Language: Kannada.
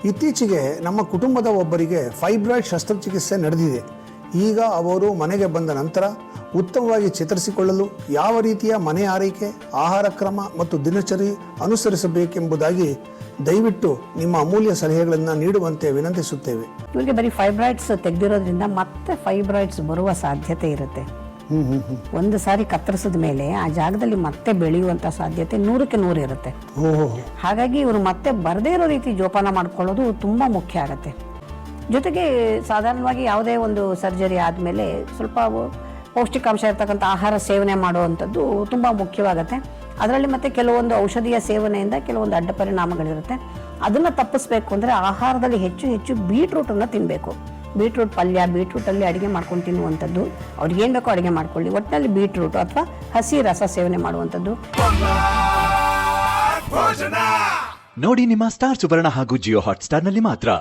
ಇತ್ತೀಚೆಗೆ ನಮ್ಮ ಕುಟುಂಬದ ಒಬ್ಬರಿಗೆ ಫೈಬ್ರಾಯ್ಡ್ ಶಸ್ತ್ರಚಿಕಿತ್ಸೆ ನಡೆದಿದೆ. ಈಗ ಅವರು ಮನೆಗೆ ಬಂದ ನಂತರ ಉತ್ತಮವಾಗಿ ಚೇತರಿಸಿಕೊಳ್ಳಲು ಯಾವ ರೀತಿಯ ಮನೆ ಆರೈಕೆ, ಆಹಾರ ಕ್ರಮ ಮತ್ತು ದಿನಚರಿ ಅನುಸರಿಸಬೇಕೆಂಬುದಾಗಿ ದಯವಿಟ್ಟು ನಿಮ್ಮ ಅಮೂಲ್ಯ ಸಲಹೆಗಳನ್ನು ನೀಡುವಂತೆ ವಿನಂತಿಸುತ್ತೇವೆ. ಇವರಿಗೆ ಬರೀ ಫೈಬ್ರಾಯ್ಡ್ಸ್ ತೆಗೆದಿರೋದ್ರಿಂದ ಮತ್ತೆ ಫೈಬ್ರಾಯ್ಡ್ಸ್ ಬರುವ ಸಾಧ್ಯತೆ ಇರುತ್ತೆ. ಒಂದು ಸಾರಿ ಕತ್ತರಿಸಿದ ಮೇಲೆ ಆ ಜಾಗದಲ್ಲಿ ಮತ್ತೆ ಬೆಳೆಯುವಂತ ಸಾಧ್ಯತೆ 100ಕ್ಕೆ 100 ಇರುತ್ತೆ. ಹಾಗಾಗಿ ಇವರು ಮತ್ತೆ ಬರದೇ ಇರೋ ರೀತಿ ಜೋಪಾನ ಮಾಡ್ಕೊಳ್ಳೋದು ತುಂಬಾ ಮುಖ್ಯ ಆಗುತ್ತೆ. ಜೊತೆಗೆ ಸಾಧಾರಣವಾಗಿ ಯಾವುದೇ ಒಂದು ಸರ್ಜರಿ ಆದಮೇಲೆ ಸ್ವಲ್ಪ ಪೌಷ್ಟಿಕಾಂಶ ಇರ್ತಕ್ಕಂಥ ಆಹಾರ ಸೇವನೆ ಮಾಡುವಂಥದ್ದು ತುಂಬ ಮುಖ್ಯವಾಗುತ್ತೆ. ಅದರಲ್ಲಿ ಮತ್ತೆ ಕೆಲವೊಂದು ಔಷಧಿಯ ಸೇವನೆಯಿಂದ ಕೆಲವೊಂದು ಅಡ್ಡ ಪರಿಣಾಮಗಳಿರುತ್ತೆ. ಅದನ್ನು ತಪ್ಪಿಸ್ಬೇಕು ಅಂದರೆ ಆಹಾರದಲ್ಲಿ ಹೆಚ್ಚು ಹೆಚ್ಚು ಬೀಟ್ರೂಟನ್ನು ತಿನ್ನಬೇಕು. ಬೀಟ್ರೂಟ್ ಪಲ್ಯ, ಬೀಟ್ರೂಟಲ್ಲಿ ಅಡುಗೆ ಮಾಡ್ಕೊಂಡು ತಿನ್ನುವಂಥದ್ದು, ಅವ್ರಿಗೆ ಏನು ಬೇಕೋ ಅಡುಗೆ ಮಾಡ್ಕೊಳ್ಳಿ. ಒಟ್ಟಿನಲ್ಲಿ ಬೀಟ್ರೂಟ್ ಅಥವಾ ಹಸಿ ರಸ ಸೇವನೆ ಮಾಡುವಂಥದ್ದು. ನೋಡಿ ನಿಮ್ಮ ಸ್ಟಾರ್ ಸುವರ್ಣ ಹಾಗೂ ಜಿಯೋ ಹಾಟ್ ಸ್ಟಾರ್ನಲ್ಲಿ ಮಾತ್ರ.